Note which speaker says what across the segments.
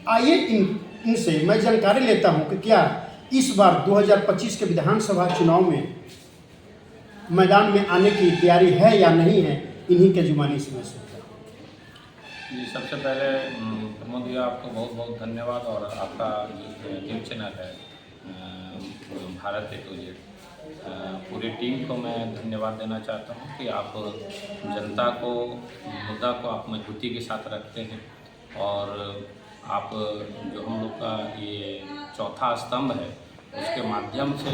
Speaker 1: आइए इनसे मैं जानकारी लेता हूं कि क्या इस बार 2025 के विधानसभा चुनाव में मैदान में आने की तैयारी है या नहीं है, इन्हीं के जुबानी से मैं सोचता हूं।
Speaker 2: जी, सबसे पहले प्रमोद जी आपको बहुत बहुत धन्यवाद। और आपका न्यूज़ चैनल है भारत ए टू जेड, पूरी टीम को मैं धन्यवाद देना चाहता हूं कि आप जनता को मुद्दा को आप मजबूती के साथ रखते हैं और आप जो हम लोग का ये चौथा स्तंभ है उसके माध्यम से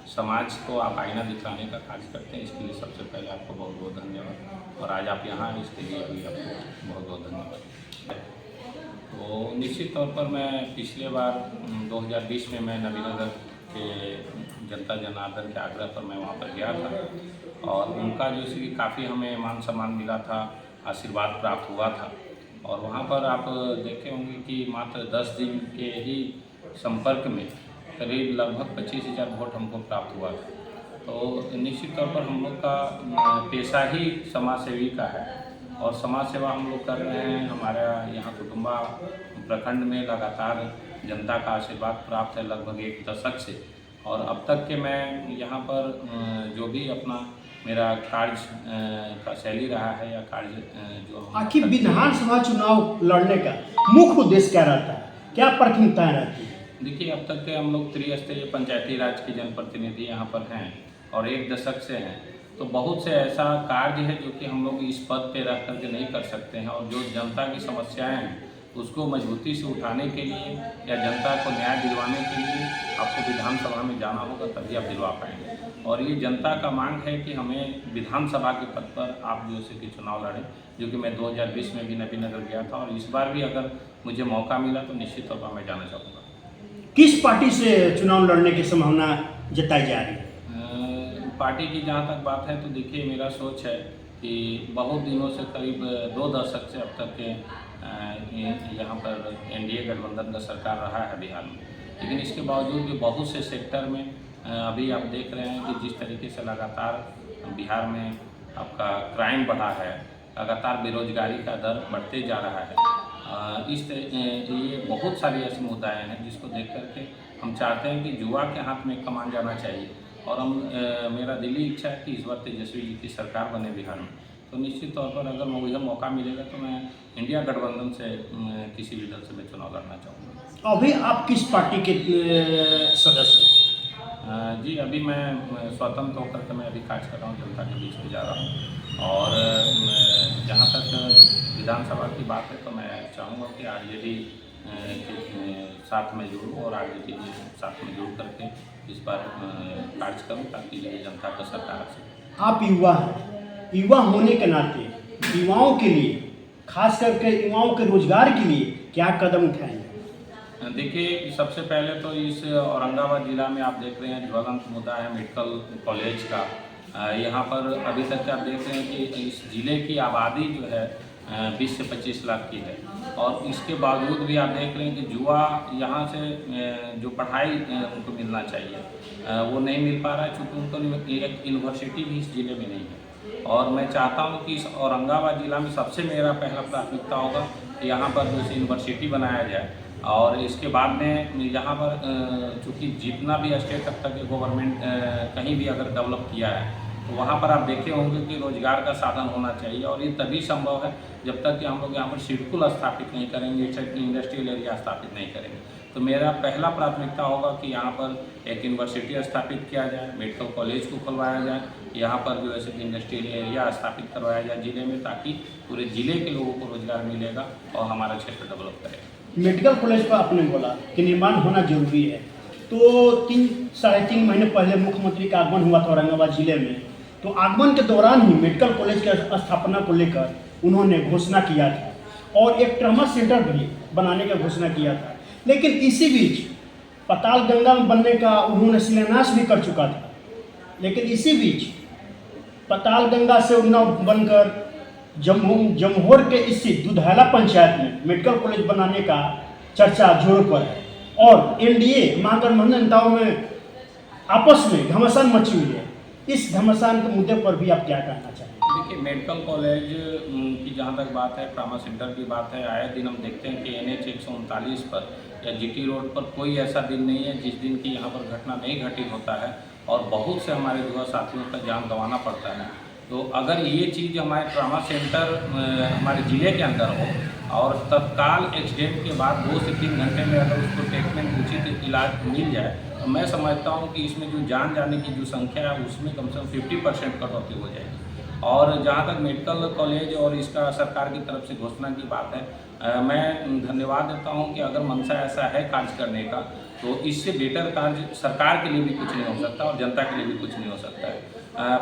Speaker 2: समाज को आप आईना दिखाने का कार्य करते हैं। इसके लिए सबसे पहले आपको बहुत बहुत धन्यवाद। और आज आप यहाँ हैं इसके लिए भी आपको बहुत बहुत धन्यवाद। तो निश्चित तौर पर मैं पिछले बार 2020 में मैं नवीनगर के जनता जनार्दन के आग्रह पर मैं वहाँ पर गया था और उनका जो कि काफ़ी हमें मान सम्मान मिला था, आशीर्वाद प्राप्त हुआ था। और वहाँ पर आप देखे होंगे कि मात्र 10 दिन के ही संपर्क में करीब लगभग 25,000 वोट हमको प्राप्त हुआ था। तो निश्चित तौर पर हम लोग का पेशा ही समाज सेवी का है और समाज सेवा हम लोग कर रहे हैं। हमारा यहाँ कुटुंबा प्रखंड में लगातार जनता का आशीर्वाद प्राप्त है लगभग 1 दशक से। और अब तक के मैं यहाँ पर जो भी अपना मेरा कार्य का शैली रहा है या कार्य जो
Speaker 1: आखिर विधानसभा चुनाव लड़ने का मुख्य उद्देश्य क्या रहता है, क्या प्राथमिकताएं रहती है?
Speaker 2: देखिए, अब तक के हम लोग त्रिस्तरीय पंचायती राज के जनप्रतिनिधि यहाँ पर हैं और 1 दशक से हैं। तो बहुत से ऐसा कार्य है जो कि हम लोग इस पद पे रह करके नहीं कर सकते हैं और जो जनता की समस्याएं हैं उसको मजबूती से उठाने के लिए या जनता को न्याय दिलवाने के लिए आपको विधानसभा में जाना होगा, तभी आप दिलवा पाएंगे। और ये जनता का मांग है कि हमें विधानसभा के पद पर आप जो है कि चुनाव लड़ें, जो कि मैं 2020 में भी नवीनगर गया था और इस बार भी अगर मुझे मौका मिला तो निश्चित तौर पर मैं जाना चाहूँगा।
Speaker 1: किस पार्टी से चुनाव लड़ने की संभावना जताई जा रही है?
Speaker 2: पार्टी की जहाँ तक बात है तो देखिए, मेरा सोच है कि बहुत दिनों से करीब 2 दशक से अब तक के यहाँ पर एनडीए गठबंधन का सरकार रहा है बिहार में। लेकिन इसके बावजूद भी बहुत से सेक्टर में अभी आप देख रहे हैं कि जिस तरीके से लगातार बिहार में आपका क्राइम बढ़ा है, लगातार बेरोजगारी का दर बढ़ते जा रहा है। ये बहुत सारी ऐसे मुद्दाएँ हैं जिसको देख करके हम चाहते हैं कि युवा के हाथ में कमान जाना चाहिए और मेरा दिली इच्छा है कि इस बार तेजस्वी जी की सरकार बने बिहार में। तो निश्चित तौर पर अगर मुझे मौका मिलेगा तो मैं इंडिया गठबंधन से किसी भी दल से मैं चुनाव लड़ना चाहूँगा।
Speaker 1: अभी आप किस पार्टी के सदस्य हैं?
Speaker 2: जी, अभी मैं स्वतंत्र होकर के मैं अभी कार्य कर रहा हूँ, जनता के बीच में जा रहा हूँ। और जहाँ तक विधानसभा की बात है तो मैं चाहूँगा कि आरजेडी के साथ में जुड़ूँ और आरजेडी के साथ में जुड़ करके इस बार कार्य करूँ ताकि जनता का सरकार आ सके।
Speaker 1: आप युवा हैं, युवा होने के नाते युवाओं के लिए, खास करके युवाओं के रोजगार के लिए क्या कदम उठाएंगे?
Speaker 2: देखिए, सबसे पहले तो इस औरंगाबाद ज़िला में आप देख रहे हैं ज्वलंत मुद्दा है मेडिकल कॉलेज का। यहाँ पर अभी तक आप देख रहे हैं कि इस ज़िले की आबादी जो है 20 से 25 लाख की है और इसके बावजूद भी आप देख रहे हैं कि युवा यहाँ से जो पढ़ाई उनको मिलना चाहिए वो नहीं मिल पा रहा है, चूँकि उनको एक यूनिवर्सिटी भी इस ज़िले में नहीं है। और मैं चाहता हूँ कि इस औरंगाबाद ज़िला में सबसे मेरा पहला प्राथमिकता होगा कि यहाँ पर जो यूनिवर्सिटी बनाया जाए और इसके बाद में यहाँ पर चूँकि जितना भी स्टेट अब तक गवर्नमेंट कहीं भी अगर डेवलप किया है तो वहाँ पर आप देखे होंगे कि रोजगार का साधन होना चाहिए और ये तभी संभव है जब तक कि हम लोग यहाँ पर सिडकुल स्थापित नहीं करेंगे, इंडस्ट्रियल एरिया स्थापित नहीं करेंगे। तो मेरा पहला प्राथमिकता होगा कि यहाँ पर एक यूनिवर्सिटी स्थापित किया जाए, मेडिकल कॉलेज को खुलवाया जाए, यहाँ पर जो है इंडस्ट्रियल एरिया स्थापित करवाया जाए ज़िले में, ताकि पूरे ज़िले के लोगों को रोजगार मिलेगा और हमारा क्षेत्र डेवलप करेगा।
Speaker 1: मेडिकल कॉलेज पर आपने बोला कि निर्माण होना जरूरी है, तो 3-3.5 महीने पहले मुख्यमंत्री का आगमन हुआ था औरंगाबाद जिले में। तो आगमन के दौरान ही मेडिकल कॉलेज की स्थापना को लेकर उन्होंने घोषणा किया था और एक ट्रॉमा सेंटर भी बनाने का घोषणा किया था। लेकिन इसी बीच पाताल गंगा में बनने का उन्होंने शिलान्यास भी कर चुका था। लेकिन इसी बीच पाताल गंगा से उन्नाव बनकर जमहोर के स्थित दुधैला पंचायत में मेडिकल कॉलेज बनाने का चर्चा जोरों पर है और एनडीए महागठबंधन नेताओं में आपस में घमासान मची हुई है। इस घमासान के मुद्दे पर भी आप क्या कहना चाहेंगे?
Speaker 2: देखिए मेडिकल कॉलेज की जहाँ तक बात है, ट्रामा सेंटर की बात है, आए दिन हम देखते हैं कि NH 139 पर या GT रोड पर कोई ऐसा दिन नहीं है जिस दिन की यहाँ पर घटना नहीं घटित होता है और बहुत से हमारे युवा साथियों का जान गंवाना पड़ता है। तो अगर ये चीज़ हमारे ट्रामा सेंटर हमारे ज़िले के अंदर हो और तत्काल एक्सीडेंट के बाद 2 से 3 घंटे में अगर उसको ट्रीटमेंट उचित इलाज मिल जाए, तो मैं समझता हूँ कि इसमें जो जान जाने की जो संख्या है उसमें कम से कम 50% कटौती हो जाएगी। और जहाँ तक मेडिकल कॉलेज और इसका सरकार की तरफ से घोषणा की बात है, मैं धन्यवाद देता हूँ कि अगर मंशा ऐसा है कार्य करने का, तो इससे बेटर कार्य सरकार के लिए भी कुछ नहीं हो सकता और जनता के लिए भी कुछ नहीं हो सकता है।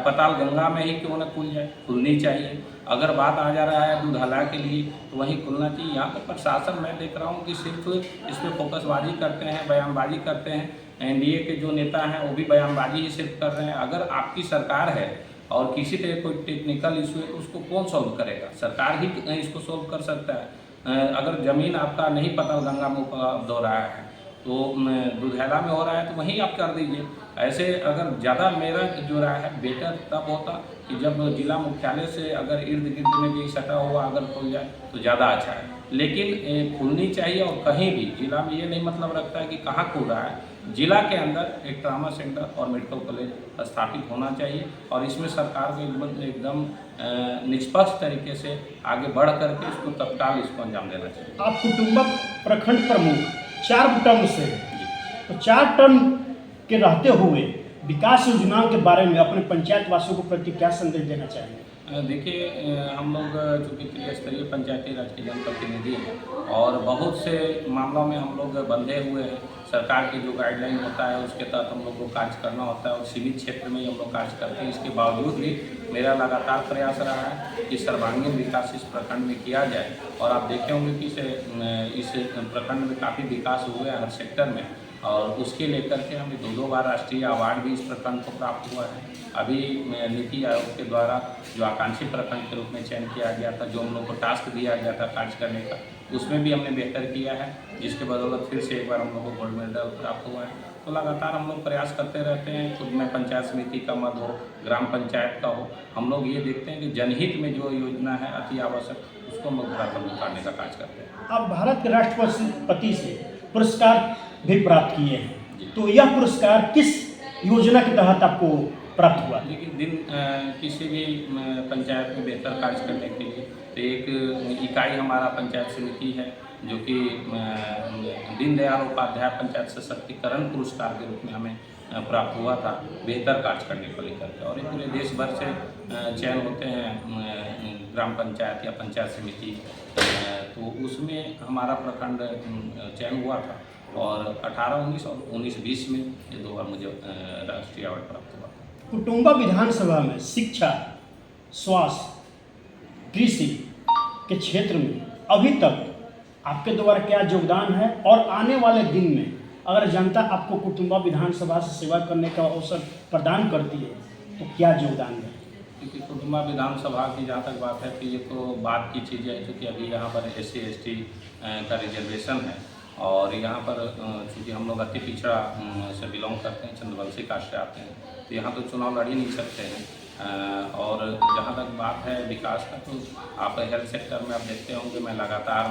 Speaker 2: पताल गंगा में ही क्यों न खुल जाए, खुलनी चाहिए। अगर बात आ जा रहा है दूधाला के लिए तो वहीं खुलना चाहिए। यहाँ पर प्रशासन मैं देख रहा हूँ कि सिर्फ इस पर फोकसबाजी करते हैं, बयानबाजी करते हैं। NDA के जो नेता हैं वो भी बयानबाजी ही सिर्फ कर रहे हैं। अगर आपकी सरकार है और किसी तरह कोई टेक्निकल इशू है तो उसको कौन सॉल्व करेगा? सरकार ही इसको सॉल्व कर सकता है। अगर ज़मीन आपका नहीं पता गंगा में उपलब्ध हो रहा है तो दूधैला में हो रहा है तो वहीं आप कर दीजिए। ऐसे अगर ज़्यादा मेरा जो रहा है बेटर तब होता कि जब जिला मुख्यालय से अगर इर्द गिर्द में भी सटा हुआ अगर खुल जाए तो ज़्यादा अच्छा है। लेकिन खुलनी चाहिए और कहीं भी जिला में ये नहीं मतलब रखता है कि कहाँ खुल रहा है। जिला के अंदर एक ट्रामा सेंटर और मेडिकल कॉलेज स्थापित होना चाहिए और इसमें सरकार को एकदम निष्पक्ष तरीके से आगे बढ़ करके इसको तत्काल इसको अंजाम देना चाहिए।
Speaker 1: आप कुटुंबा प्रखंड प्रमुख 4 टर्म से, तो 4 टर्म के रहते हुए विकास योजनाओं के बारे में अपने पंचायत वासियों को प्रति क्या संदेश देना चाहिए?
Speaker 2: देखिए हम लोग चूँकि त्रिस्तरीय पंचायती राज के जनप्रतिनिधि हैं और बहुत से मामलों में हम लोग बंधे हुए हैं। सरकार की जो गाइडलाइन होता है उसके तहत हम लोग को कार्य करना होता है और सीमित क्षेत्र में ही हम लोग कार्य करते हैं। इसके बावजूद भी मेरा लगातार प्रयास रहा है कि सर्वांगीण विकास इस प्रखंड में किया जाए और आप देखे होंगे कि इस प्रखंड में काफ़ी विकास हुआ है हर सेक्टर में और उसके लेकर के हमें 2 बार राष्ट्रीय अवार्ड भी इस प्रखंड को प्राप्त हुआ है। अभी नीति आयोग के द्वारा जो आकांक्षी प्रखंड के रूप में चयन किया गया था, जो हम लोग को टास्क दिया गया था कार्य करने का, उसमें भी हमने बेहतर किया है, जिसके बदौलत फिर से एक बार हम लोग को गोल्ड मेडल प्राप्त हुआ है। तो लगातार हम लोग प्रयास करते रहते हैं। खुद में पंचायत समिति का मद हो, ग्राम पंचायत का हो, हम लोग ये देखते हैं कि जनहित में जो योजना है अति आवश्यक उसको हम लोग धरातल में उतारने का कार्य करते हैं।
Speaker 1: आप भारत के राष्ट्रपति से पुरस्कार भी प्राप्त किए हैं, तो यह पुरस्कार किस योजना के तहत आपको प्राप्त हुआ?
Speaker 2: लेकिन किसी भी पंचायत में बेहतर कार्य करने के लिए तो एक इकाई हमारा पंचायत समिति है जो कि दीनदयाल उपाध्याय पंचायत सशक्तिकरण पुरस्कार के रूप में हमें प्राप्त हुआ था बेहतर कार्य करने को लेकर के। और ये पूरे देश भर से चयन होते हैं ग्राम पंचायत या पंचायत समिति, तो उसमें हमारा प्रखंड चयन हुआ था और 18-19 और 19-20 में ये 2 बार मुझे राष्ट्रीय अवार्ड प्राप्त हुआ।
Speaker 1: कुटुंबा विधानसभा में शिक्षा, स्वास्थ्य, कृषि के क्षेत्र में अभी तक आपके द्वारा क्या योगदान है और आने वाले दिन में अगर जनता आपको कुटुंबा विधानसभा से सेवा करने का अवसर प्रदान करती है तो क्या योगदान है?
Speaker 2: क्योंकि कुटुंबा विधानसभा की जहाँ तक बात है कि ये तो बात की चीज़ है, क्योंकि अभी यहाँ पर SC/ST का रिजर्वेशन है और यहाँ पर चूँकि हम लोग अति पिछड़ा से बिलोंग करते हैं, चंद्रवंशी कास्ट से आते हैं, तो यहाँ तो चुनाव लड़ ही नहीं सकते हैं। और जहाँ तक बात है विकास का, तो आप हेल्थ सेक्टर में आप देखते होंगे मैं लगातार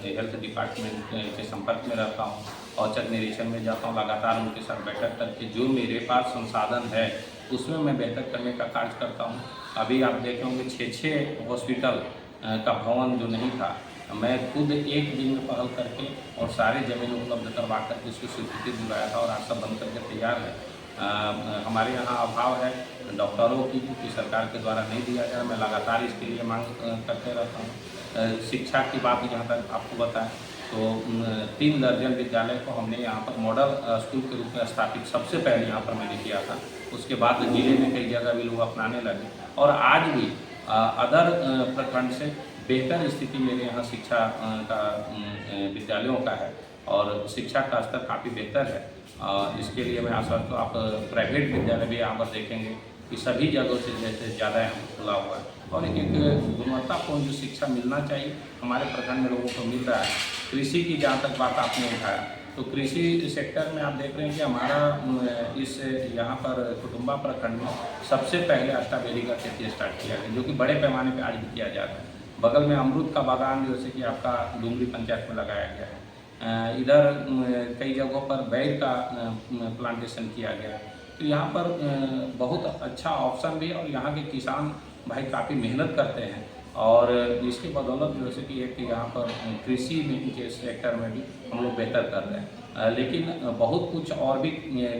Speaker 2: हेल्थ डिपार्टमेंट के संपर्क में रहता हूँ, औचक निरीक्षण में जाता हूँ, लगातार उनके साथ बैठक करके जो मेरे पास संसाधन है उसमें मैं बेहतर करने का कार्य करता हूँ। अभी आप देखे होंगे 6 हॉस्पिटल का भवन जो नहीं था, मैं खुद एक दिन में पहल करके और सारे जमीन उपलब्ध करवा करके उसकी स्वीकृति दिलाया था और आज सब बन करके तैयार है। हमारे यहाँ अभाव है डॉक्टरों की, क्योंकि सरकार के द्वारा नहीं दिया गया। मैं लगातार इसके लिए मांग करते रहता हूँ। शिक्षा की बात जहाँ तक आपको बताएं तो 3 दर्जन विद्यालय को हमने यहाँ पर मॉडल स्कूल के रूप में स्थापित सबसे पहले यहाँ पर मैंने किया था। उसके बाद जिले में कई जगह भी लोग अपनाने लगे और आज भी अदर प्रखंड से बेहतर स्थिति मेरे यहाँ शिक्षा का विद्यालयों का है और शिक्षा का स्तर काफ़ी बेहतर है। इसके लिए मैं आशा तो आप प्राइवेट विद्यालय भी यहाँ पर देखेंगे कि सभी जगहों से जैसे ज़्यादा यहाँ खुला हुआ है और एक गुणवत्तापूर्ण जो शिक्षा मिलना चाहिए हमारे प्रखंड में लोगों को मिल रहा है। कृषि की जहाँ तक बात आपने उठाया तो कृषि सेक्टर में आप देख रहे हैं कि हमारा इस यहाँ पर कुटुम्बा प्रखंड में सबसे पहले स्ट्रॉबेरी का खेती स्टार्ट किया गया, जो कि बड़े पैमाने पर आज भी किया जा रहा है। बगल में अमरूद का बागान जैसे कि आपका डुमरी पंचायत में लगाया गया है। इधर कई जगहों पर बैर का प्लांटेशन किया गया है। तो यहाँ पर बहुत अच्छा ऑप्शन भी है और यहाँ के किसान भाई काफ़ी मेहनत करते हैं और इसकी बदौलत जैसे कि एक यहाँ पर कृषि में के सेक्टर में भी हम लोग बेहतर कर रहे हैं। लेकिन बहुत कुछ और भी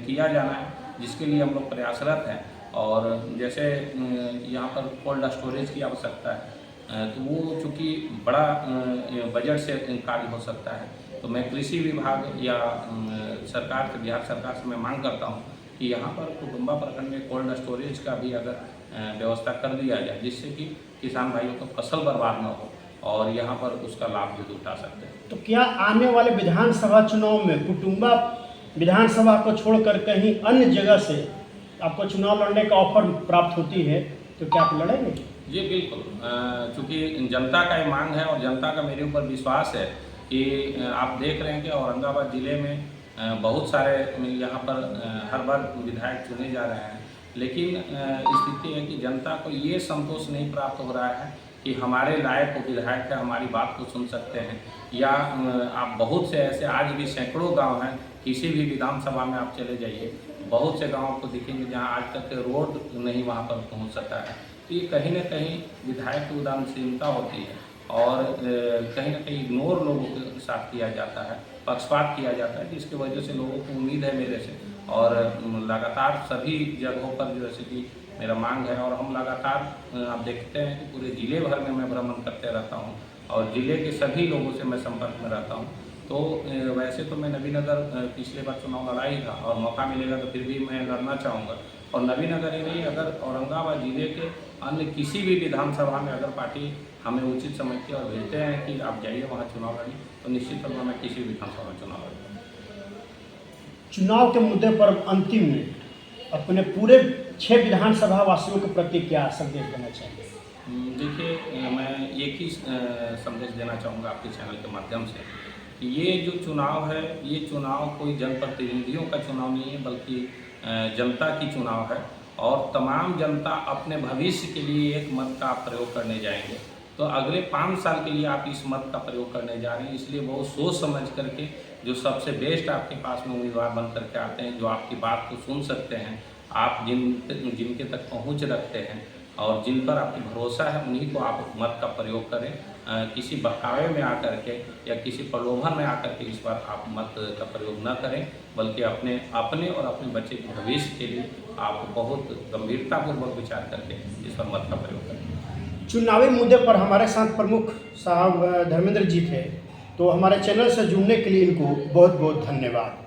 Speaker 2: किया जाना है, जिसके लिए हम लोग प्रयासरत हैं। और जैसे यहाँ पर कोल्ड स्टोरेज की आवश्यकता है, तो वो चूँकि बड़ा बजट से कार्य हो सकता है, तो मैं कृषि विभाग या सरकार से, बिहार सरकार से मैं मांग करता हूँ कि यहाँ पर कुटुम्बा प्रखंड में कोल्ड स्टोरेज का भी अगर व्यवस्था कर दिया जाए, जिससे कि किसान भाइयों का फसल बर्बाद न हो और यहाँ पर उसका लाभ भी उठा सकते हैं।
Speaker 1: तो क्या आने वाले विधानसभा चुनाव में कुटुम्बा विधानसभा को छोड़कर कहीं अन्य जगह से आपको चुनाव लड़ने का ऑफर प्राप्त होती है, तो क्या आप लड़ेंगे?
Speaker 2: जी बिल्कुल, चूँकि जनता का ये मांग है और जनता का मेरे ऊपर विश्वास है कि आप देख रहे हैं कि औरंगाबाद ज़िले में बहुत सारे यहाँ पर हर बार विधायक चुने जा रहे हैं, लेकिन स्थिति है कि जनता को ये संतोष नहीं प्राप्त हो रहा है कि हमारे लायक वो विधायक है, हमारी बात को सुन सकते हैं। या आप बहुत से ऐसे आज भी सैकड़ों गांव हैं, किसी भी विधानसभा में आप चले जाइए, बहुत से गाँव को दिखेंगे जहाँ आज तक रोड नहीं वहाँ पर पहुँच सका है। तो ये कहीं न कहीं विधायक की उदासीनता होती है और कहीं न कहीं इग्नोर लोगों के साथ किया जाता है, पक्षपात किया जाता है, जिसकी वजह से लोगों को उम्मीद है मेरे से। और लगातार सभी जगहों पर जैसे कि मेरा मांग है और हम लगातार आप देखते हैं कि पूरे ज़िले भर में मैं भ्रमण करते रहता हूँ और ज़िले के सभी लोगों से मैं संपर्क में रहता हूँ। तो वैसे तो मैं नबीनगर पिछले बार चुनाव लड़ा ही था और मौका मिलेगा तो फिर भी मैं लड़ना चाहूँगा। और नबीनगर ही नहीं, अगर औरंगाबाद ज़िले के अन्य किसी भी विधानसभा में अगर पार्टी हमें उचित समझती है और भेजते हैं कि आप जाइए वहाँ चुनाव लड़िए, तो निश्चित तौर पर मैं किसी विधानसभा में चुनाव लड़ूँगा।
Speaker 1: चुनाव के मुद्दे पर अंतिम में अपने पूरे 6 विधानसभा वासियों के प्रति क्या संदेश देना चाहिए?
Speaker 2: देखिए, मैं एक ही संदेश देना चाहूँगा आपके चैनल के माध्यम से कि ये जो चुनाव है, ये चुनाव कोई जनप्रतिनिधियों का चुनाव नहीं है, बल्कि जनता की चुनाव है और तमाम जनता अपने भविष्य के लिए एक मत का प्रयोग करने जाएंगे। तो अगले 5 साल के लिए आप इस मत का प्रयोग करने जा रहे हैं, इसलिए बहुत सोच समझ करके जो सबसे बेस्ट आपके पास में उम्मीदवार बन करके आते हैं, जो आपकी बात को सुन सकते हैं, आप जिनके तक पहुंच रखते हैं और जिन पर आपकी भरोसा है, उन्हीं को आप मत का प्रयोग करें। किसी बहकावे में आकर के या किसी प्रलोभन में आकर के इस बार आप मत का प्रयोग न करें, बल्कि अपने और अपने बच्चे के भविष्य के लिए आप बहुत गंभीरतापूर्वक विचार करके इस पर मत का प्रयोग करें।
Speaker 1: चुनावी मुद्दे पर हमारे साथ प्रमुख साहब धर्मेंद्र जी थे, तो हमारे चैनल से जुड़ने के लिए इनको बहुत बहुत धन्यवाद।